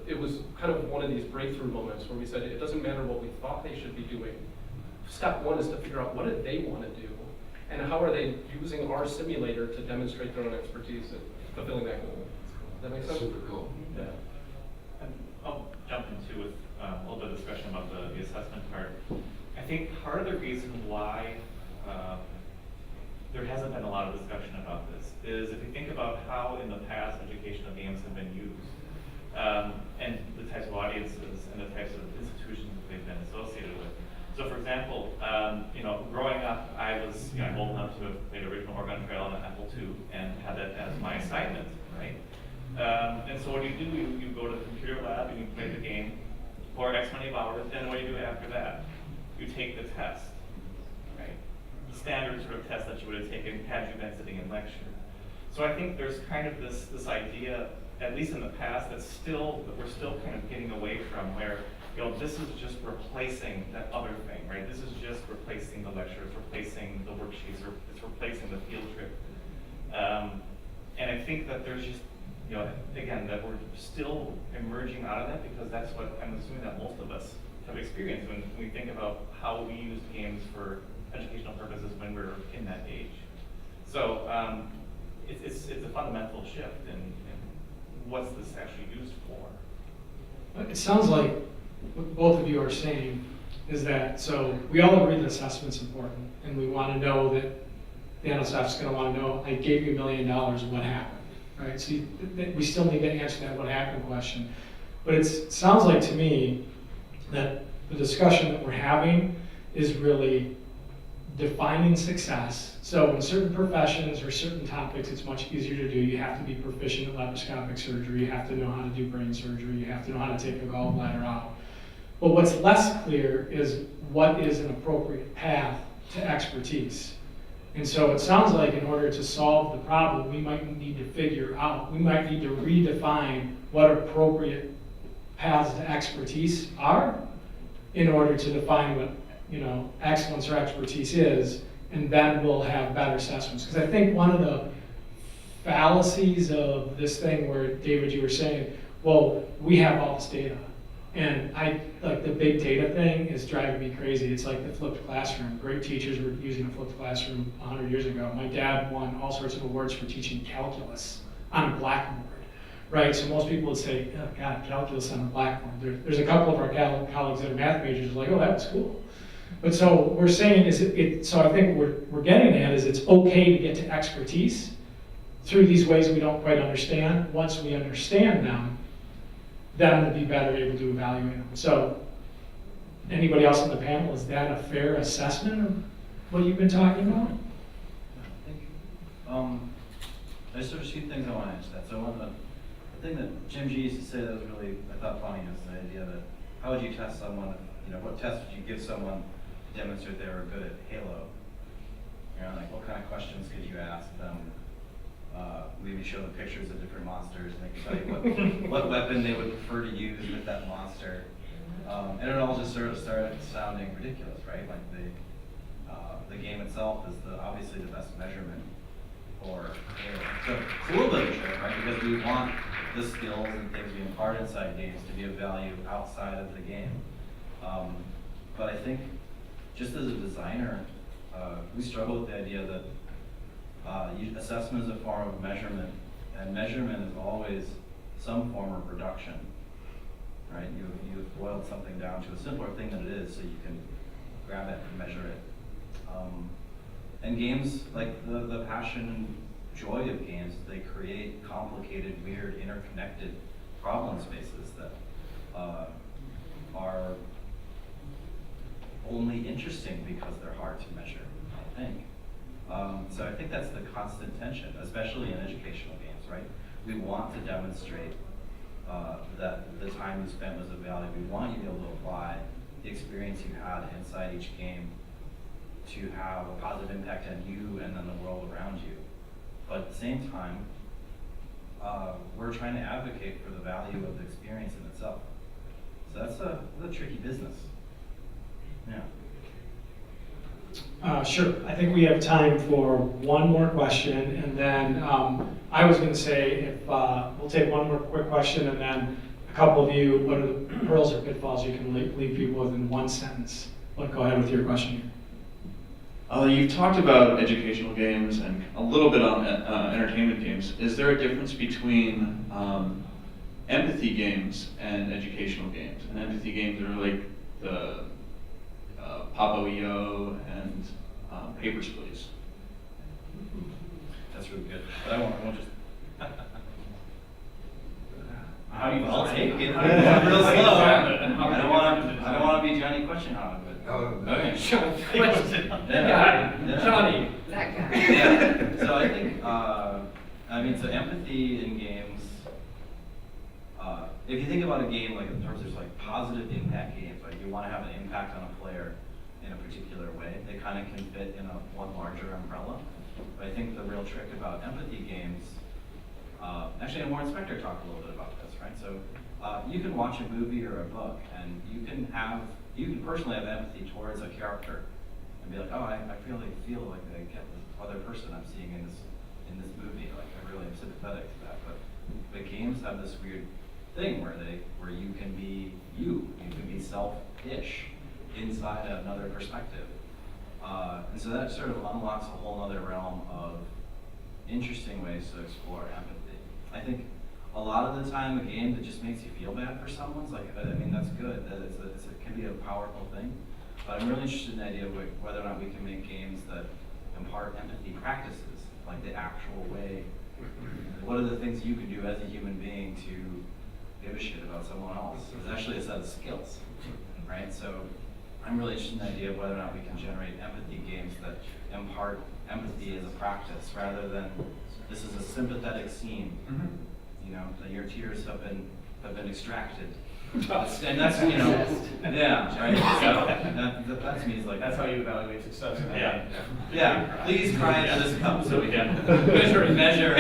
it was kind of one of these breakthrough moments where we said, it doesn't matter what we thought they should be doing. Step 1 is to figure out what do they want to do, and how are they using our simulator to demonstrate their own expertise in fulfilling that goal. Does that make sense? Super cool. Yeah. And I'll jump into with a little bit of discussion about the assessment part. I think part of the reason why there hasn't been a lot of discussion about this is if you think about how in the past educational games have been used, and the types of audiences and the types of institutions that they've been associated with. So for example, growing up, I was old enough to have played original Oregon Trail on an Apple II and had that as my assignment, right? And so what do? You go to the computer lab and you play the game for X many of hours, and what do you do after that? You take the test, right? The standard sort of test that you would have taken had you been sitting in lecture. So I think there's kind of this idea, at least in the past, that we're still kind of getting away from, where this is just replacing that other thing, right? This is just replacing the lecture, it's replacing the worksheets, or it's replacing the field trip. And I think that there's just, again, that we're still emerging out of that, because that's what I'm assuming that most of us have experienced when we think about how we used games for educational purposes when we were in that age. So it's a fundamental shift in what's this actually used for. It sounds like what both of you are saying is that, so we all agree that assessment's important, and we want to know that the NSF's going to want to know, I gave you $1 million, what happened, right? So we still need to answer that what happened question. But it sounds like to me that the discussion that we're having is really defining success. So in certain professions or certain topics, it's much easier to do. You have to be proficient in laparoscopic surgery. You have to know how to do brain surgery. You have to know how to take a gallbladder out. But what's less clear is what is an appropriate path to expertise. And so it sounds like in order to solve the problem, we might need to figure out, we might need to redefine what appropriate paths to expertise are. in order to define what, excellence or expertise is, and then we'll have better assessments. Because I think one of the fallacies of this thing where, David, you were saying, well, we have all this data. And like the big data thing is driving me crazy. It's like the flipped classroom. Great teachers were using a flipped classroom 100 years ago. My dad won all sorts of awards for teaching calculus on a blackboard, right? So most people would say, oh God, calculus on a blackboard. There's a couple of our colleagues that are math majors who are like, oh, that was cool. But so we're saying so I think we're getting at is it's okay to get to expertise through these ways we don't quite understand. Once we understand them, then we'll be better able to evaluate them. So anybody else on the panel, is that a fair assessment of what you've been talking about? There's sort of two things I want to answer that. So one, the thing that Jim G used to say that was really, I thought, funny was the idea that how would you test someone, what test would you give someone to demonstrate they were good at Halo? Like what kind of questions could you ask them? Maybe show them pictures of different monsters and they could tell you what weapon they would prefer to use with that monster. And it all just sort of started sounding ridiculous, right? Like the game itself is obviously the best measurement for Halo. So cool literature, right? Because we want the skills and things we impart inside games to be of value outside of the game. But I think just as a designer, we struggle with the idea that assessment is a form of measurement, and measurement is always some form of reduction, right? You've boiled something down to a simpler thing than it is, so you can grab it and measure it. And games, like the passion and joy of games, they create complicated, weird, interconnected problem spaces that are only interesting because they're hard to measure, I think. So I think that's the constant tension, especially in educational games, right? We want to demonstrate that the time you spent was of value. We want you to be able to apply the experience you had inside each game to have a positive impact on you and then the world around you. But at the same time, we're trying to advocate for the value of the experience in itself. So that's a tricky business. Yeah. Sure. I think we have time for one more question, and then I was going to say if we'll take one more quick question, and then a couple of you, what are the pearls or pitfalls you can leave people with in one sentence? Go ahead with your question. You've talked about educational games and a little bit on entertainment games. Is there a difference between empathy games and educational games? And empathy games are like the Pop-O-Yo and Papers, Please. That's really good. But I won't just. How do you? I'll take it. Real slow. I don't want to be Johnny Question Hog, but. Okay. That guy. Johnny. That guy. Yeah. So I think, so empathy in games. If you think about a game like in terms of like positive impact games, like you want to have an impact on a player in a particular way, they kind of can fit in one larger umbrella. But I think the real trick about empathy games, actually, Warren Spector talked a little bit about this, right? So you can watch a movie or a book, and you can personally have empathy towards a character, and be like, oh, I really feel like I get this other person I'm seeing in this movie. Like I really am sympathetic to that. But games have this weird thing where you can be you can be self-ish inside another perspective. And so that sort of unlocks a whole other realm of interesting ways to explore empathy. I think a lot of the time a game that just makes you feel bad for someone's like, that's good. It can be a powerful thing. But I'm really interested in the idea of whether or not we can make games that impart empathy practices, like the actual way. What are the things you can do as a human being to give a shit about someone else? It's actually a set of skills, right? So I'm really interested in the idea of whether or not we can generate empathy games that impart empathy as a practice, rather than this is a sympathetic scene. you know, that your tears have been extracted. And that's, you know, yeah, right? So that to me is like, That's how you evaluate success. Yeah. yeah, please cry into this cup so we can measure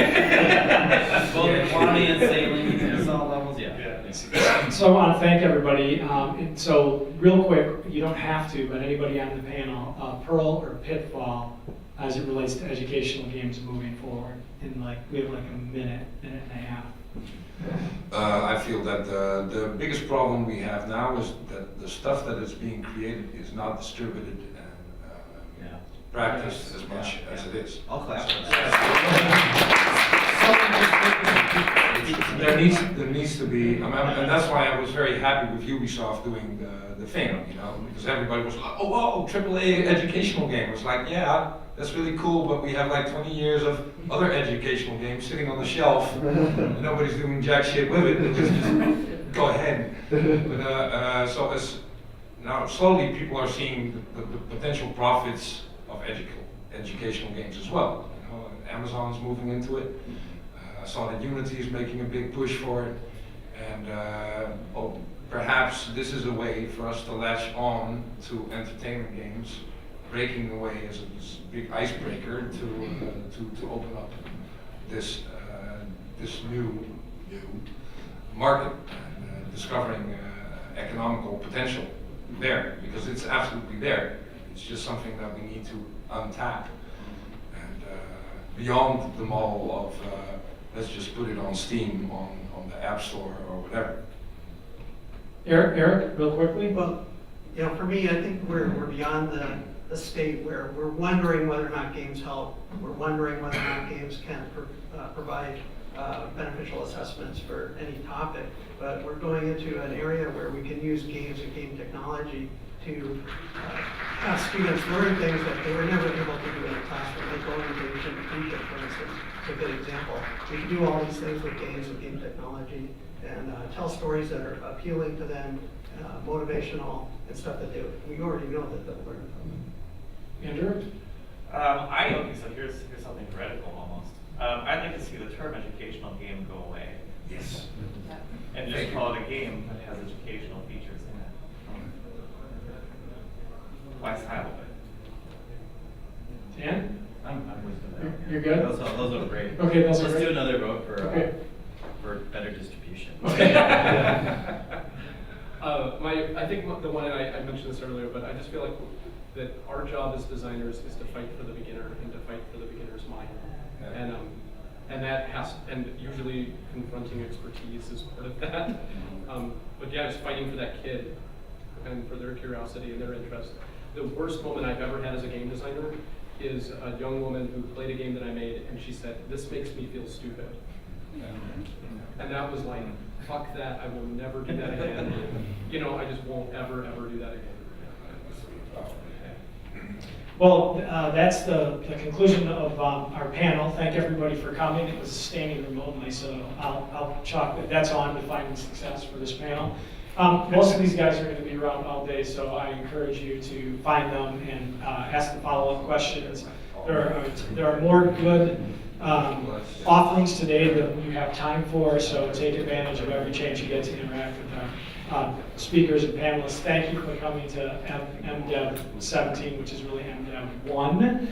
both quantity and saline, salt levels, yeah. So I want to thank everybody. And so real quick, you don't have to, but anybody on the panel, Pearl or Pitfall, as it relates to educational games moving forward. In like, we have like a minute and a half. I feel that the biggest problem we have now is that the stuff that is being created is not distributed and practiced as much as it is. I'll clap for There needs to be, and that's why I was very happy with Ubisoft doing the thing, you know, because everybody was like, oh, whoa, AAA educational game. It was like, yeah, that's really cool, but we have like 20 years of other educational games sitting on the shelf, and nobody's doing jack shit with it. Just go ahead. But so as now slowly people are seeing the potential profits of educational games as well. You know, Amazon's moving into it. I saw that Unity is making a big push for it, and perhaps this is a way for us to latch on to entertainment games, breaking away as a big icebreaker to open up this new market, and discovering economical potential there, because it's absolutely there. It's just something that we need to untap, and beyond the model of let's just put it on Steam, on the App Store or whatever. Eric, real quickly. Well, you know, for me, I think we're beyond the state where we're wondering whether or not games help. We're wondering whether or not games can provide beneficial assessments for any topic. But we're going into an area where we can use games and game technology to have students learn things that they were never able to do in a classroom, like going into ancient Egypt, for instance. It's a good example. We can do all these things with games and game technology and tell stories that are appealing to them, motivational, and stuff that we already know that they'll learn from. Andrew? Okay, so here's something heretical almost. I'd like to see the term educational game go away. Yes. And just call it a game that has educational features in it. Why style of it? Dan? I'm with you. You're good? Those are great. Okay, those are Let's great. do another vote Okay. for better distribution. Okay. I think the one, and I mentioned this earlier, but I just feel like that our job as designers is to fight for the beginner and to fight for the beginner's mind. Yeah. And that and usually confronting expertise is part of that. But yeah, just fighting for that kid and for their curiosity and their interest. The worst moment I've ever had as a game designer is a young woman who played a game that I made, and she said, "This makes me feel stupid." And that was like, fuck that, I will never do that again. You know, I just won't ever do that again. Well, that's the conclusion of our panel. Thank everybody for coming. It was standing room only, so I'll chalk that's on defining success for this panel. Most of these guys are going to be around all day, so I encourage you to find them and ask the follow-up questions. There are more good offerings today than you have time for, so take advantage of every chance you get to interact with our speakers and panelists. Thank you for coming to M+DEV 17, which is really M+DEV 1.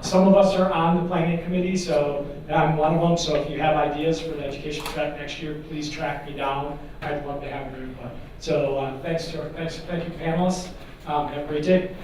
Some of us are on the planning committee, so I'm one of them, so if you have ideas for the education track next year, please track me down. I'd love to have your input. So thank you panelists. Have a great day.